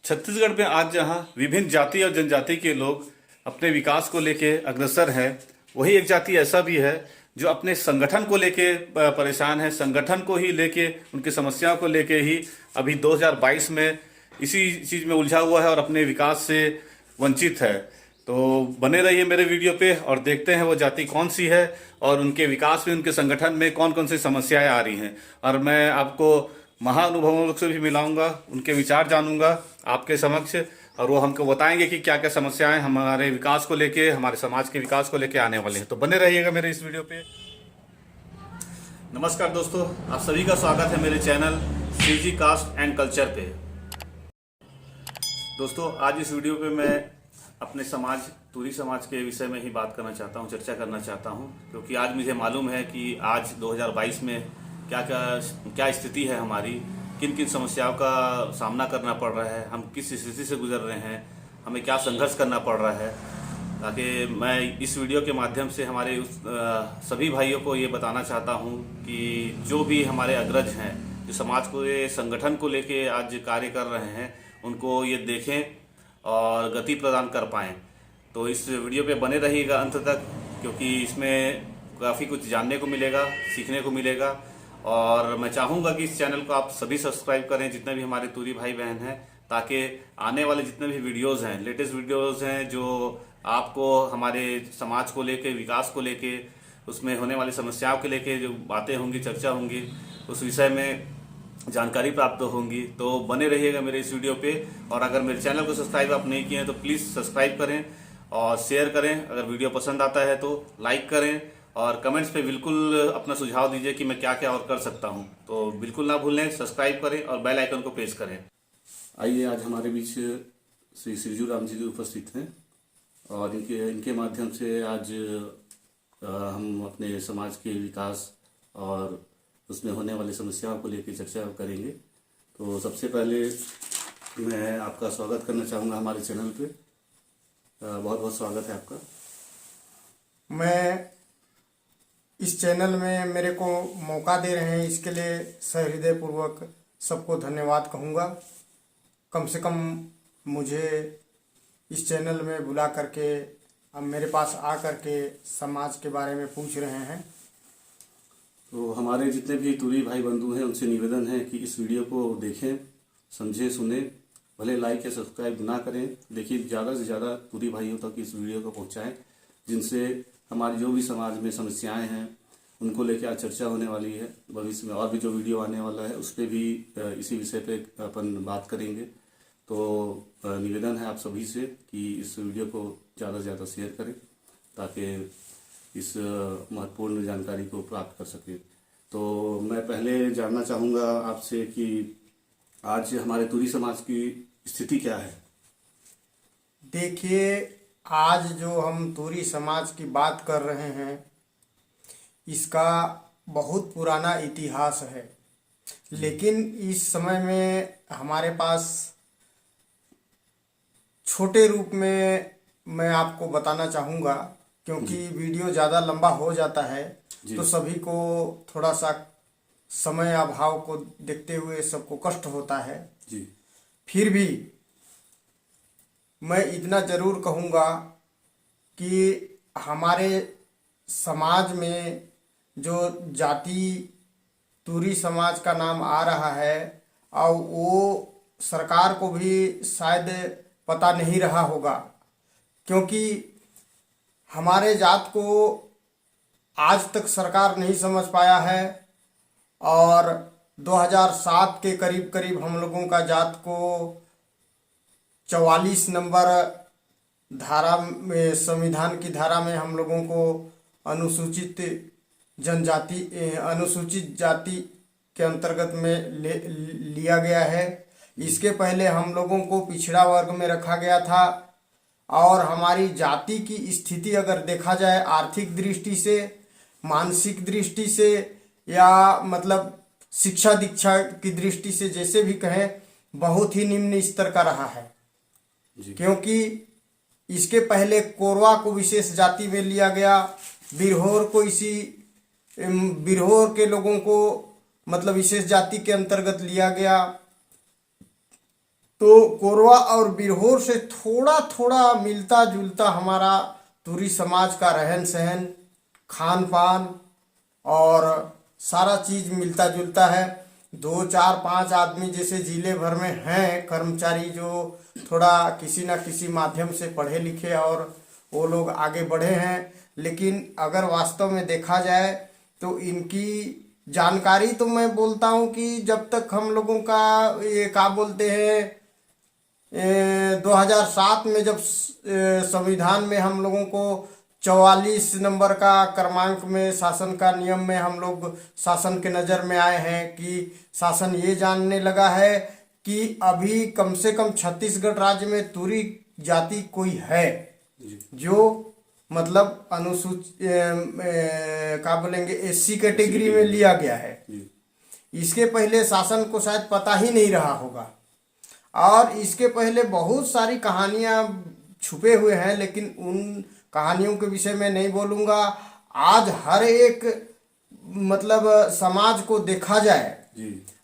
छत्तीसगढ़ में आज जहां विभिन्न जाति और जनजाति के लोग अपने विकास को लेके अग्रसर है, वही एक जाति ऐसा भी है जो अपने संगठन को लेके परेशान है। संगठन को ही लेके, उनकी समस्याओं को लेके ही अभी 2022 में इसी चीज़ में उलझा हुआ है और अपने विकास से वंचित है। तो बने रहिए मेरे वीडियो पे और देखते हैं वो जाति कौन सी है और उनके विकास में, उनके संगठन में कौन कौन सी समस्याएं आ रही हैं। और मैं आपको महाअनुभवों से भी मिलाऊंगा, उनके विचार जानूंगा आपके समक्ष, और वो हमको बताएंगे कि क्या क्या समस्याएं हमारे विकास को लेके, हमारे समाज के विकास को लेके आने वाले हैं। तो बने रहिएगा मेरे इस वीडियो पे। नमस्कार दोस्तों, आप सभी का स्वागत है मेरे channel CG caste and culture पे। दोस्तों, आज इस वीडियो पे मैं अपने समाज, तुरी समाज के विषय में ही बात करना चाहता हूँ, चर्चा करना चाहता हूँ, क्योंकि आज मुझे मालूम है कि आज 2022 में क्या स्थिति है हमारी, किन किन समस्याओं का सामना करना पड़ रहा है, हम किस स्थिति से गुजर रहे हैं, हमें क्या संघर्ष करना पड़ रहा है, ताकि मैं इस वीडियो के माध्यम से हमारे सभी भाइयों को ये बताना चाहता हूँ कि जो भी हमारे अग्रज हैं, जो समाज को, ये संगठन को लेके आज कार्य कर रहे हैं, उनको ये देखें और गति प्रदान कर पाएँ। तो इस वीडियो पे बने रहिएगा अंत तक, क्योंकि इसमें काफ़ी कुछ जानने को मिलेगा, सीखने को मिलेगा। और मैं चाहूँगा कि इस चैनल को आप सभी सब्सक्राइब करें, जितने भी हमारे तुरी भाई बहन हैं, ताकि आने वाले जितने भी वीडियोज़ हैं, लेटेस्ट वीडियोज़ हैं, जो आपको हमारे समाज को लेके, विकास को लेके, उसमें होने वाली समस्याओं के लेके जो बातें होंगी, चर्चा होंगी, उस विषय में जानकारी प्राप्त होंगी। तो बने रहिएगा मेरे इस वीडियो पे। और अगर मेरे चैनल को सब्सक्राइब आप नहीं किए हैं तो प्लीज़ सब्सक्राइब करें और शेयर करें। अगर वीडियो पसंद आता है तो लाइक करें और कमेंट्स पे बिल्कुल अपना सुझाव दीजिए कि मैं क्या क्या और कर सकता हूं। तो बिल्कुल ना भूलें, सब्सक्राइब करें और बेल आइकन को प्रेस करें। आइए, आज हमारे बीच श्री सिरजू राम जी उपस्थित हैं और इनके माध्यम से आज हम अपने समाज के विकास और उसमें होने वाली समस्याओं को लेकर चर्चा करेंगे। तो सबसे पहले मैं आपका स्वागत करना चाहूँगा हमारे चैनल पे। बहुत बहुत स्वागत है आपका। मैं इस चैनल में मेरे को मौका दे रहे हैं, इसके लिए सहृदय पूर्वक सबको धन्यवाद कहूँगा। कम से कम मुझे इस चैनल में बुला करके, अब मेरे पास आ करके समाज के बारे में पूछ रहे हैं। तो हमारे जितने भी तुरी भाई बंधु हैं, उनसे निवेदन है कि इस वीडियो को देखें, समझें, सुने, भले लाइक या सब्सक्राइब ना करें, लेकिन ज़्यादा से ज़्यादा तुरी भाइयों तक इस वीडियो को पहुंचाएं, जिनसे हमारी जो भी समाज में समस्याएं हैं उनको लेकर आज चर्चा होने वाली है। भविष्य में और भी जो वीडियो आने वाला है उस पर भी इसी विषय पे अपन बात करेंगे। तो निवेदन है आप सभी से कि इस वीडियो को ज़्यादा से ज़्यादा शेयर करें, ताकि इस महत्वपूर्ण जानकारी को प्राप्त कर सके। तो मैं पहले जानना चाहूँगा आपसे कि आज हमारे तुरी समाज की स्थिति क्या है। देखिए, आज जो हम तुरी समाज की बात कर रहे हैं, इसका बहुत पुराना इतिहास है, लेकिन इस समय में हमारे पास छोटे रूप में मैं आपको बताना चाहूँगा, क्योंकि वीडियो ज़्यादा लंबा हो जाता है तो सभी को थोड़ा सा समय अभाव को देखते हुए सबको कष्ट होता है जी। फिर भी मैं इतना जरूर कहूँगा कि हमारे समाज में जो जाति तुरी समाज का नाम आ रहा है, और वो सरकार को भी शायद पता नहीं रहा होगा, क्योंकि हमारे जात को आज तक सरकार नहीं समझ पाया है। और 2007 के करीब करीब हम लोगों का जात को 44 नंबर धारा में, संविधान की धारा में हम लोगों को अनुसूचित जनजाति, अनुसूचित जाति के अंतर्गत में लिया गया है। इसके पहले हम लोगों को पिछड़ा वर्ग में रखा गया था। और हमारी जाति की स्थिति अगर देखा जाए आर्थिक दृष्टि से, मानसिक दृष्टि से, या मतलब शिक्षा दीक्षा की दृष्टि से, जैसे भी कहें, बहुत ही निम्न स्तर का रहा है। क्योंकि इसके पहले कोरवा को विशेष जाति में लिया गया, बिरहोर के लोगों को मतलब विशेष जाति के अंतर्गत लिया गया। तो कोरवा और बिरहोर से थोड़ा थोड़ा मिलता जुलता हमारा तुरी समाज का रहन सहन, खान पान और सारा चीज मिलता जुलता है। 2 4 5 आदमी जैसे जिले भर में हैं कर्मचारी जो थोड़ा किसी ना किसी माध्यम से पढ़े लिखे और वो लोग आगे बढ़े हैं, लेकिन अगर वास्तव में देखा जाए तो इनकी जानकारी तो मैं बोलता हूँ कि जब तक हम लोगों का ये क्या बोलते हैं 2007 में जब संविधान में हम लोगों को 44 नंबर का क्रमांक में शासन का नियम में हम लोग शासन के नज़र में आए हैं कि शासन ये जानने लगा है कि अभी कम से कम छत्तीसगढ़ राज्य में तुरी जाति कोई है जो मतलब क्या बोलेंगे एससी कैटेगरी में लिया गया है। इसके पहले शासन को शायद पता ही नहीं रहा होगा और इसके पहले बहुत सारी कहानियां छुपे हुए हैं, लेकिन उन कहानियों के विषय में नहीं बोलूँगा। आज हर एक मतलब समाज को देखा जाए,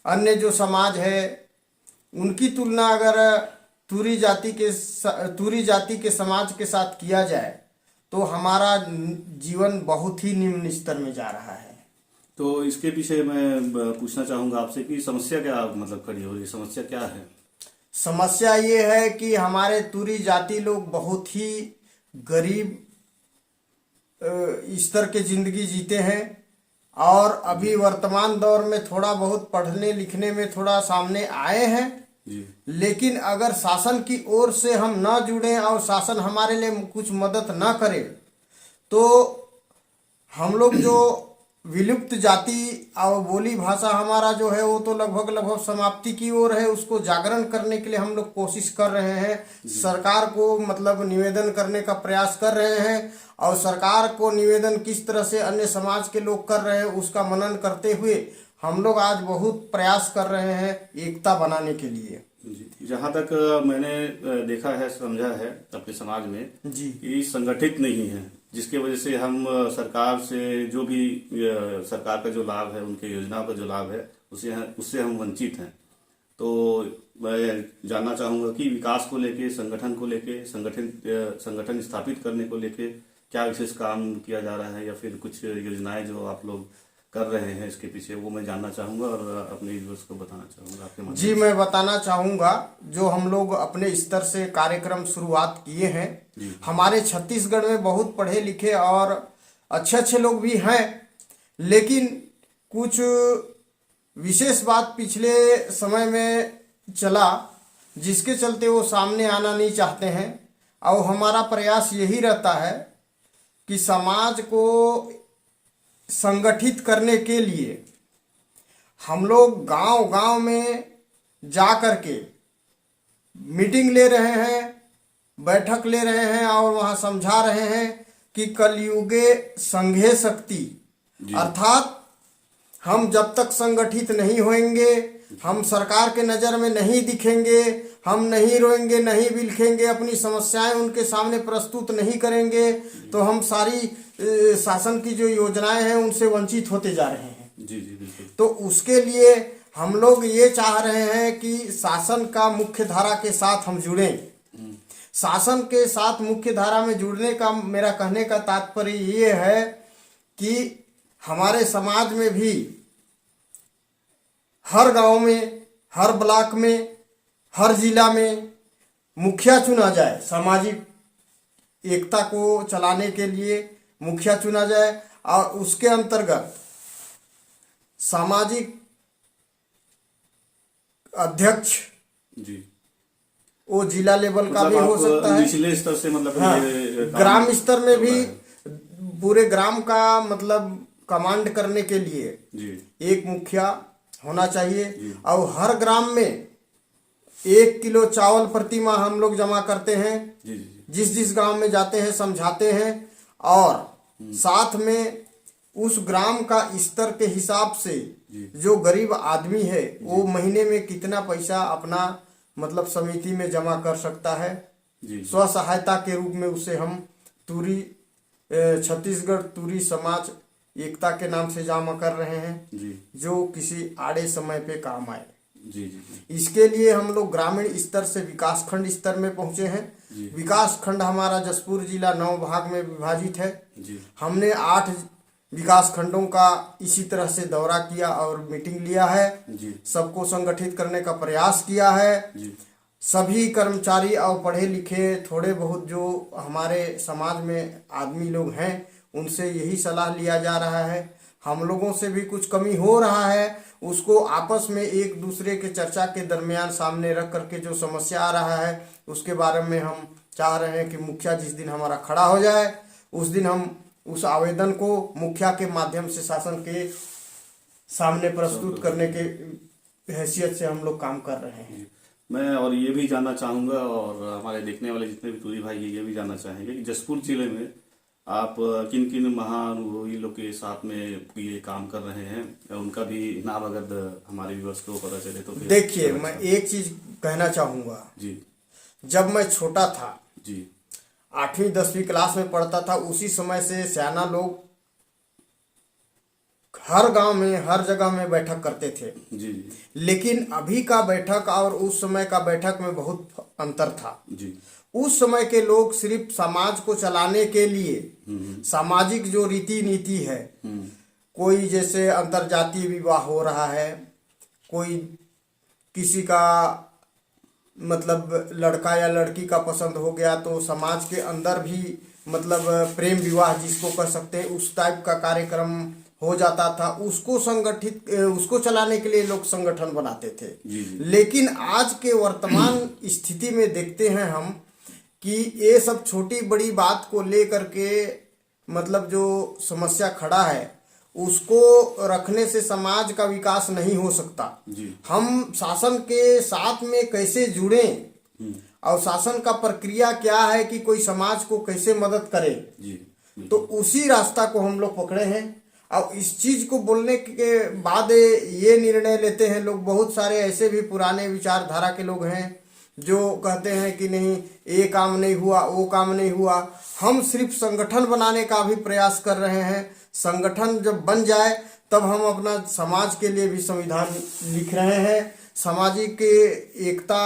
अन्य जो समाज है उनकी तुलना अगर तुरी जाति के समाज के साथ किया जाए तो हमारा जीवन बहुत ही निम्न स्तर में जा रहा है। तो इसके पीछे मैं पूछना चाहूँगा आपसे कि समस्या क्या मतलब खड़ी हो रही है, समस्या क्या है? समस्या ये है कि हमारे तुरी जाति लोग बहुत ही गरीब स्तर के जिंदगी जीते हैं और अभी वर्तमान दौर में थोड़ा बहुत पढ़ने लिखने में थोड़ा सामने आए हैं, लेकिन अगर शासन की ओर से हम ना जुड़ें और शासन हमारे लिए कुछ मदद ना करे तो हम लोग जो विलुप्त जाति और बोली भाषा हमारा जो है वो तो लगभग समाप्ति की ओर है। उसको जागरण करने के लिए हम लोग कोशिश कर रहे हैं, सरकार को मतलब निवेदन करने का प्रयास कर रहे हैं और सरकार को निवेदन किस तरह से अन्य समाज के लोग कर रहे हैं उसका मनन करते हुए हम लोग आज बहुत प्रयास कर रहे हैं एकता बनाने के लिए। जहाँ तक मैंने देखा है समझा है अपने समाज में जी, ये संगठित नहीं है, जिसके वजह से हम सरकार से जो भी सरकार का जो लाभ है, उनके योजनाओं का जो लाभ है उससे हम वंचित हैं। तो मैं जानना चाहूँगा कि विकास को लेके, संगठन को लेके, संगठन स्थापित करने को लेके क्या विशेष काम किया जा रहा है या फिर कुछ योजनाएं जो आप लोग कर रहे हैं इसके पीछे, वो मैं जानना चाहूँगा और अपने व्यूअर्स को बताना चाहूँगा आपके माध्यम जी। मैं बताना चाहूँगा जो हम लोग अपने स्तर से कार्यक्रम शुरुआत किए हैं, हमारे छत्तीसगढ़ में बहुत पढ़े लिखे और अच्छे लोग भी हैं, लेकिन कुछ विशेष बात पिछले समय में चला जिसके चलते वो सामने आना नहीं चाहते हैं और हमारा प्रयास यही रहता है कि समाज को संगठित करने के लिए हम लोग गांव में जा कर के मीटिंग ले रहे हैं, बैठक ले रहे हैं और वहां समझा रहे हैं कि कलयुगे संघे शक्ति, अर्थात हम जब तक संगठित नहीं होंगे, हम सरकार के नज़र में नहीं दिखेंगे, हम नहीं रोएंगे, नहीं बिलखेंगे, अपनी समस्याएं उनके सामने प्रस्तुत नहीं करेंगे तो हम सारी शासन की जो योजनाएं हैं उनसे वंचित होते जा रहे हैं। जी बिल्कुल। तो उसके लिए हम लोग ये चाह रहे हैं कि शासन का मुख्य धारा के साथ हम जुड़ें। शासन के साथ मुख्य धारा में जुड़ने का मेरा कहने का तात्पर्य ये है कि हमारे समाज में भी हर गांव में, हर ब्लॉक में, हर जिला में मुखिया चुना जाए, सामाजिक एकता को चलाने के लिए मुखिया चुना जाए और उसके अंतर्गत सामाजिक अध्यक्ष जी, वो जिला लेवल का भी हो सकता है, निचले स्तर से मतलब हाँ, ग्राम स्तर में भी पूरे ग्राम का मतलब कमांड करने के लिए जी एक मुखिया होना चाहिए और हर ग्राम में 1 किलो चावल प्रति माह हम लोग जमा करते हैं। जिस गांव में जाते हैं समझाते हैं और साथ में उस ग्राम का स्तर के हिसाब से जो गरीब आदमी है वो महीने में कितना पैसा अपना मतलब समिति में जमा कर सकता है, स्व सहायता के रूप में उसे हम तुरी छत्तीसगढ़ तुरी समाज एकता के नाम से जमा कर रहे हैं, जो किसी आड़े समय पे काम आए। जी जी जी इसके लिए हम लोग ग्रामीण स्तर से विकासखंड स्तर में पहुंचे हैं। जी विकासखंड हमारा जसपुर जिला 9 भाग में विभाजित है। जी हमने 8 विकास खंडों का इसी तरह से दौरा किया और मीटिंग लिया है। जी सबको संगठित करने का प्रयास किया है। जी सभी कर्मचारी और पढ़े लिखे थोड़े बहुत जो हमारे समाज में आदमी लोग हैं उनसे यही सलाह लिया जा रहा है। हम लोगों से भी कुछ कमी हो रहा है, उसको आपस में एक दूसरे के चर्चा के दरमियान सामने रख करके जो समस्या आ रहा है उसके बारे में हम चाह रहे हैं कि मुखिया जिस दिन हमारा खड़ा हो जाए उस दिन हम उस आवेदन को मुखिया के माध्यम से शासन के सामने प्रस्तुत करने के हैसियत से हम लोग काम कर रहे हैं। मैं और ये भी जानना चाहूँगा और हमारे देखने वाले जितने भी टूरी भाई हैं ये भी जानना चाहेंगे कि जसपुर जिले में आप किन किन महाअनुभवी लोग के साथ में ये काम कर रहे हैं, उनका भी नाम अगर हमारे व्यूअर्स को पता चले तो फिर देखिए, मैं एक चीज कहना चाहूँगा। जी जब मैं छोटा था, जी 8वीं 10वीं क्लास में पढ़ता था, उसी समय से सियाना लोग हर गांव में हर जगह में बैठक करते थे। जी जी लेकिन अभी का बैठक और उस समय का बैठक में बहुत अंतर था। जी उस समय के लोग सिर्फ समाज को चलाने के लिए सामाजिक जो रीति नीति है, कोई जैसे अंतरजातीय विवाह हो रहा है, कोई किसी का मतलब लड़का या लड़की का पसंद हो गया तो समाज के अंदर भी मतलब प्रेम विवाह जिसको कर सकते हैं उस टाइप का कार्यक्रम हो जाता था। उसको संगठित उसको चलाने के लिए लोग संगठन बनाते थे। जी जी लेकिन आज के वर्तमान स्थिति में देखते हैं हम कि ये सब छोटी बड़ी बात को लेकर के मतलब जो समस्या खड़ा है उसको रखने से समाज का विकास नहीं हो सकता। जी हम शासन के साथ में कैसे जुड़ें और शासन का प्रक्रिया क्या है कि कोई समाज को कैसे मदद करे, जी तो उसी रास्ता को हम लोग पकड़े हैं। अब इस चीज को बोलने के बाद ये निर्णय लेते हैं लोग, बहुत सारे ऐसे भी पुराने विचारधारा के लोग हैं जो कहते हैं कि नहीं ये काम नहीं हुआ वो काम नहीं हुआ। हम सिर्फ संगठन बनाने का भी प्रयास कर रहे हैं। संगठन जब बन जाए तब हम अपना समाज के लिए भी संविधान लिख रहे हैं। सामाजिक एकता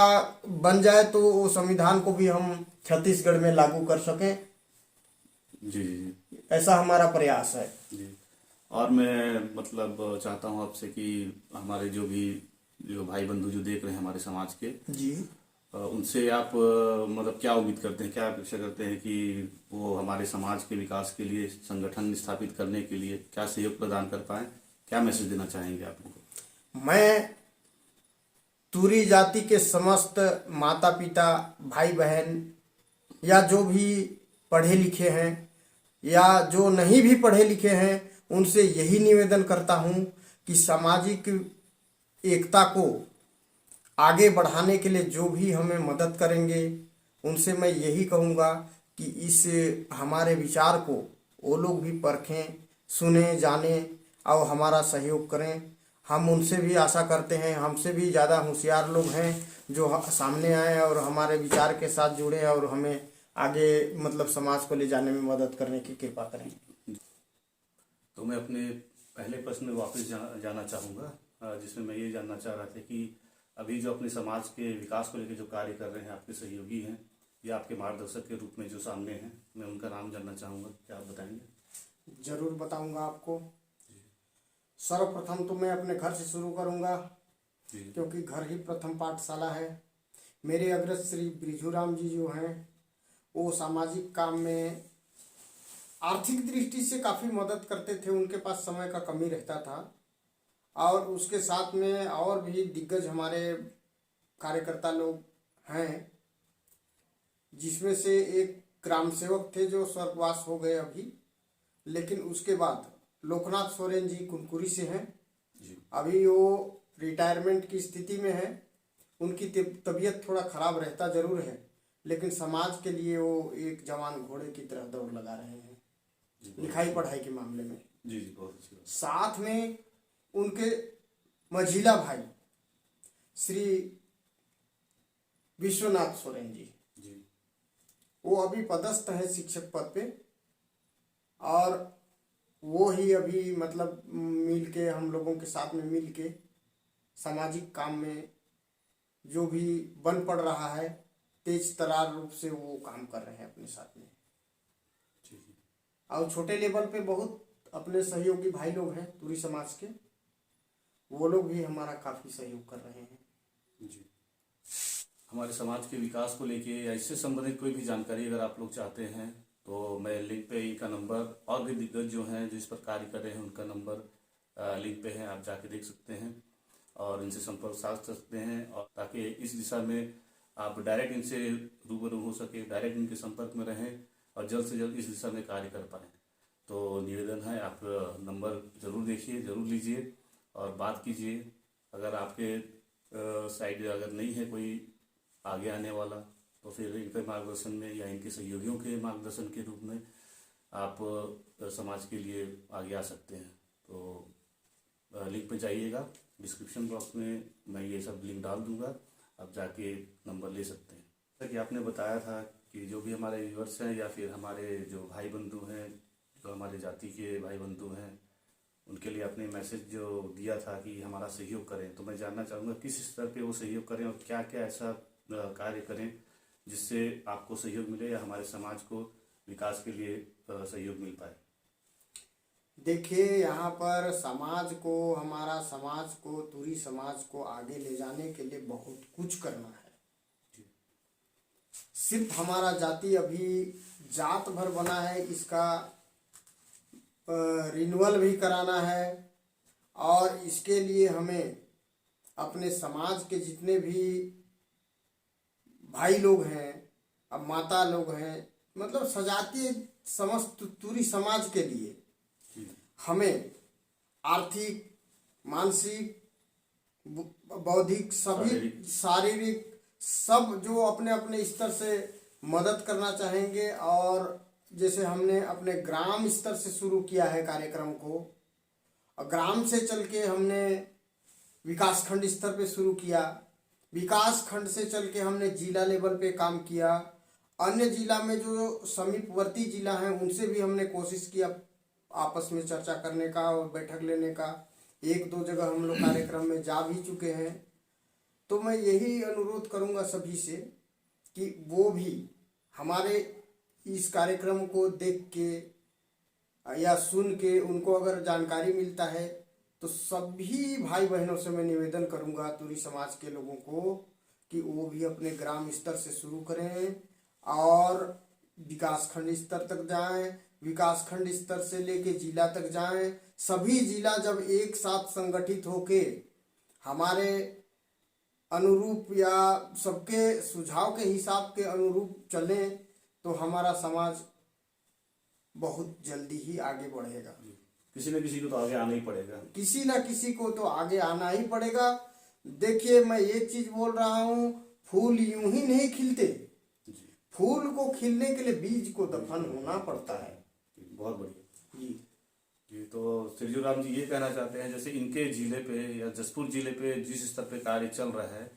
बन जाए तो वो संविधान को भी हम छत्तीसगढ़ में लागू कर सकें, जी जी ऐसा हमारा प्रयास है। जी और मैं मतलब चाहता हूँ आपसे कि हमारे जो भाई बंधु जो देख रहे हैं हमारे समाज के, जी उनसे आप मतलब क्या उम्मीद करते हैं, क्या अपेक्षा करते हैं कि वो हमारे समाज के विकास के लिए संगठन स्थापित करने के लिए क्या सहयोग प्रदान कर पाए, क्या मैसेज देना चाहेंगे आप उनको? मैं तुरी जाति के समस्त माता पिता भाई बहन या जो भी पढ़े लिखे हैं या जो नहीं भी पढ़े लिखे हैं उनसे यही निवेदन करता हूँ कि सामाजिक एकता को आगे बढ़ाने के लिए जो भी हमें मदद करेंगे उनसे मैं यही कहूँगा कि इस हमारे विचार को वो लोग भी परखें, सुने, जाने और हमारा सहयोग करें। हम उनसे भी आशा करते हैं, हमसे भी ज़्यादा होशियार लोग हैं जो सामने आए और हमारे विचार के साथ जुड़े और हमें आगे मतलब समाज को ले जाने में मदद करने की कृपा करें। तो मैं अपने पहले प्रश्न में वापस जाना चाहूँगा, जिसमें मैं ये जानना चाह रहा था कि अभी जो अपने समाज के विकास को लेकर जो कार्य कर रहे हैं आपके सहयोगी हैं या आपके मार्गदर्शक के रूप में जो सामने हैं, मैं उनका नाम जानना चाहूँगा, क्या आप बताएंगे? जरूर बताऊंगा आपको। सर्वप्रथम तो मैं अपने घर से शुरू करूंगा क्योंकि घर ही प्रथम पाठशाला है। मेरे अग्रज श्री ब्रिजूराम जी जो हैं वो सामाजिक काम में आर्थिक दृष्टि से काफ़ी मदद करते थे। उनके पास समय का कमी रहता था और उसके साथ में और भी दिग्गज हमारे कार्यकर्ता लोग हैं, जिसमें से एक ग्राम सेवक थे जो स्वर्गवास हो गए अभी, लेकिन उसके बाद लोकनाथ सोरेन जी कुनकुरी से हैं। अभी वो रिटायरमेंट की स्थिति में है। उनकी तबीयत थोड़ा खराब रहता जरूर है, लेकिन समाज के लिए वो एक जवान घोड़े की तरह दौड़ लगा रहे हैं लिखाई पढ़ाई के मामले में। जी जी बहुत अच्छी बात। साथ में उनके मझिला भाई श्री विश्वनाथ सोरेन जी, वो अभी पदस्थ है शिक्षक पद पे और वो ही अभी मतलब मिल के हम लोगों के साथ में मिल के सामाजिक काम में जो भी बन पड़ रहा है, तेज तरार रूप से वो काम कर रहे हैं अपने साथ में। जी जी और छोटे लेवल पे बहुत अपने सहयोगी भाई लोग हैं तुरी समाज के, वो लोग भी हमारा काफ़ी सहयोग कर रहे हैं। जी। हमारे समाज के विकास को लेके या इससे संबंधित कोई भी जानकारी अगर आप लोग चाहते हैं तो मैं लिंक पे इनका नंबर, और भी दिग्गज जो हैं जो इस पर कार्य कर रहे हैं उनका नंबर लिंक पे है, आप जाके देख सकते हैं और इनसे संपर्क साध सकते हैं, और ताकि इस दिशा में आप डायरेक्ट इनसे रूबरू हो सके, डायरेक्ट इनके संपर्क में रहें और जल्द से जल्द इस दिशा में कार्य कर पाएँ। तो निवेदन है, आप नंबर ज़रूर देखिए, ज़रूर लीजिए और बात कीजिए। अगर आपके साइड अगर नहीं है कोई आगे आने वाला तो फिर इनके मार्गदर्शन में या इनके सहयोगियों के मार्गदर्शन के रूप में आप समाज के लिए आगे आ सकते हैं। तो लिंक पे जाइएगा, डिस्क्रिप्शन बॉक्स में मैं ये सब लिंक डाल दूंगा, आप जाके नंबर ले सकते हैं। जैसा कि आपने बताया था कि जो भी हमारे व्यूअर्स हैं या फिर हमारे जो भाई बंधु हैं, जो हमारे जाति के भाई बंधु हैं, उनके लिए आपने मैसेज जो दिया था कि हमारा सहयोग करें, तो मैं जानना चाहूँगा किस स्तर पे वो सहयोग करें और क्या क्या ऐसा कार्य करें जिससे आपको सहयोग मिले या हमारे समाज को विकास के लिए सहयोग मिल पाए। देखिए, यहाँ पर समाज को, हमारा समाज को, तुरी समाज को आगे ले जाने के लिए बहुत कुछ करना है। सिर्फ हमारा जाति अभी जात भर बना है, इसका रिन्यूअल भी कराना है और इसके लिए हमें अपने समाज के जितने भी भाई लोग हैं, अब माता लोग हैं, मतलब सजातीय समस्त तुरी समाज के लिए हमें आर्थिक, मानसिक, बौद्धिक, सभी शारीरिक सब जो अपने अपने स्तर से मदद करना चाहेंगे। और जैसे हमने अपने ग्राम स्तर से शुरू किया है कार्यक्रम को, और ग्राम से चल के हमने विकास खंड स्तर पे शुरू किया, विकास खंड से चल के हमने जिला लेवल पे काम किया, अन्य जिला में जो समीपवर्ती जिला हैं उनसे भी हमने कोशिश किया आपस में चर्चा करने का और बैठक लेने का। एक दो जगह हम लोग कार्यक्रम में जा भी चुके हैं। तो मैं यही अनुरोध करूंगा सभी से कि वो भी हमारे इस कार्यक्रम को देख के या सुन के उनको अगर जानकारी मिलता है तो सभी भाई बहनों से मैं निवेदन करूंगा तुरी समाज के लोगों को कि वो भी अपने ग्राम स्तर से शुरू करें और विकास खंड स्तर तक जाएं, विकास खंड स्तर से लेके जिला तक जाएं। सभी जिला जब एक साथ संगठित होके हमारे अनुरूप या सबके सुझाव के हिसाब के अनुरूप चलें तो हमारा समाज बहुत जल्दी ही आगे बढ़ेगा। किसी न किसी को तो आगे आना ही पड़ेगा, किसी न किसी को तो आगे आना ही पड़ेगा। देखिए, मैं एक चीज बोल रहा हूँ, फूल यूं ही नहीं खिलते, फूल को खिलने के लिए बीज को दफन होना पड़ता है। बहुत बढ़िया जी। तो सिरजू राम जी ये कहना चाहते हैं जैसे इनके जिले पे या जसपुर जिले पे जिस स्तर पे कार्य चल रहा है,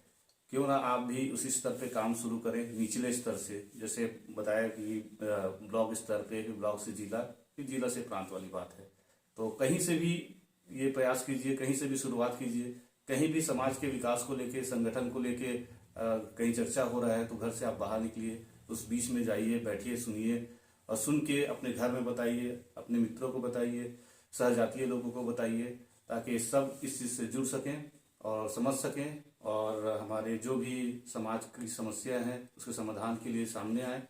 क्यों ना आप भी उसी स्तर पे काम शुरू करें, निचले स्तर से। जैसे बताया कि ब्लॉक स्तर पे, ब्लॉक से जिला, फिर जिला से प्रांत वाली बात है। तो कहीं से भी ये प्रयास कीजिए, कहीं से भी शुरुआत कीजिए। कहीं भी समाज के विकास को लेके, संगठन को लेके कहीं चर्चा हो रहा है तो घर से आप बाहर निकलिए, उस बीच में जाइए, बैठिए, सुनिए और सुन के अपने घर में बताइए, अपने मित्रों को बताइए, सहजातीय लोगों को बताइए, ताकि सब इस चीज़ से जुड़ सकें और समझ सकें और हमारे जो भी समाज की समस्या हैं उसके समाधान के लिए सामने आए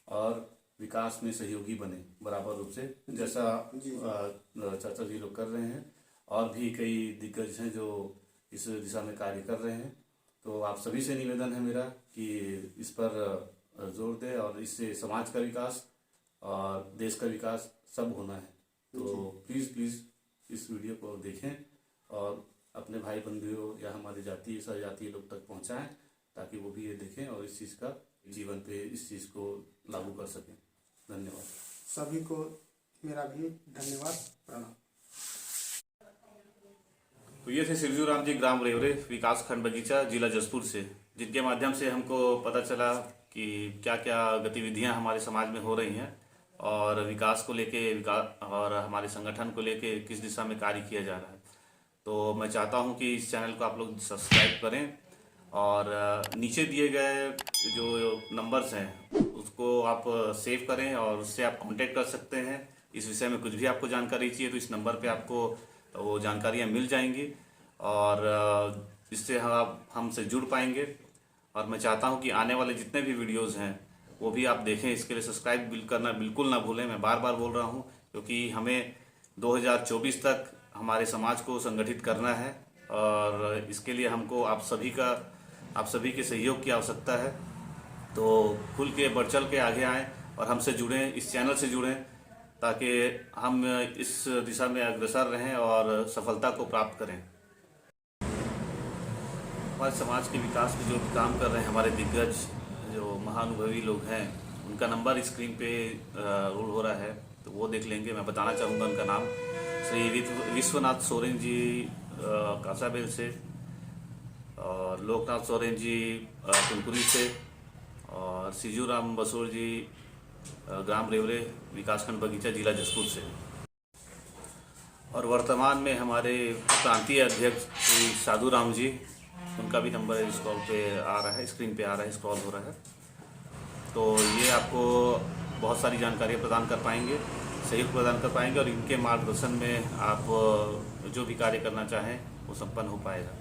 और विकास में सहयोगी बने बराबर रूप से, जैसा चाचा जी लोग कर रहे हैं। और भी कई दिग्गज हैं जो इस दिशा में कार्य कर रहे हैं। तो आप सभी से निवेदन है मेरा कि इस पर जोर दें और इससे समाज का विकास और देश का विकास सब होना है। तो प्लीज़ इस वीडियो को देखें और अपने भाई बंधुओं या हमारे जातीय सहजातीय लोग तक पहुंचाएं ताकि वो भी ये देखें और इस चीज़ का जीवन पे इस चीज़ को लागू कर सकें। धन्यवाद सभी को, मेरा भी धन्यवाद, प्रणाम। तो ये थे सिरजू राम जी, ग्राम रेवरे, विकास खंड बगीचा, जिला जसपुर से, जिनके माध्यम से हमको पता चला कि क्या क्या गतिविधियां हमारे समाज में हो रही हैं और विकास को लेके, विकास और हमारे संगठन को लेके किस दिशा में कार्य किया जा रहा है। तो मैं चाहता हूं कि इस चैनल को आप लोग सब्सक्राइब करें और नीचे दिए गए जो नंबर्स हैं उसको आप सेव करें और उससे आप कांटेक्ट कर सकते हैं। इस विषय में कुछ भी आपको जानकारी चाहिए तो इस नंबर पे आपको वो जानकारियाँ मिल जाएंगी और इससे आप हमसे जुड़ पाएंगे। और मैं चाहता हूं कि आने वाले जितने भी वीडियोस हैं वो भी आप देखें। इसके लिए सब्सक्राइब करना बिल्कुल ना भूलें। मैं बार बार बोल रहा हूं क्योंकि हमें 2024 तक हमारे समाज को संगठित करना है और इसके लिए हमको आप सभी के सहयोग की आवश्यकता है। तो खुल के बढ़ चढ़ के आगे आएँ और हमसे जुड़ें, इस चैनल से जुड़ें ताकि हम इस दिशा में अग्रसर रहें और सफलता को प्राप्त करें। हमारे समाज के विकास में जो भी काम कर रहे हैं हमारे दिग्गज जो महानुभवी लोग हैं उनका नंबर स्क्रीन पे रोल हो रहा है तो वो देख लेंगे। मैं बताना चाहूँगा उनका नाम श्री विश्वनाथ सोरेन जी कासाबेल से और लोकनाथ सोरेन जी कुनकुरी से और सिजूराम बसोर जी ग्राम रेवरे विकासखंड बगीचा जिला जसपुर से। और वर्तमान में हमारे प्रांतीय अध्यक्ष श्री साधु राम जी, उनका भी नंबर स्क्रॉल पे आ रहा है, स्क्रीन पे आ रहा है, स्क्रॉल हो रहा है। तो ये आपको बहुत सारी जानकारियाँ प्रदान कर पाएंगे, सहयोग प्रदान कर पाएंगे और इनके मार्गदर्शन में आप जो भी कार्य करना चाहें वो संपन्न हो पाएगा।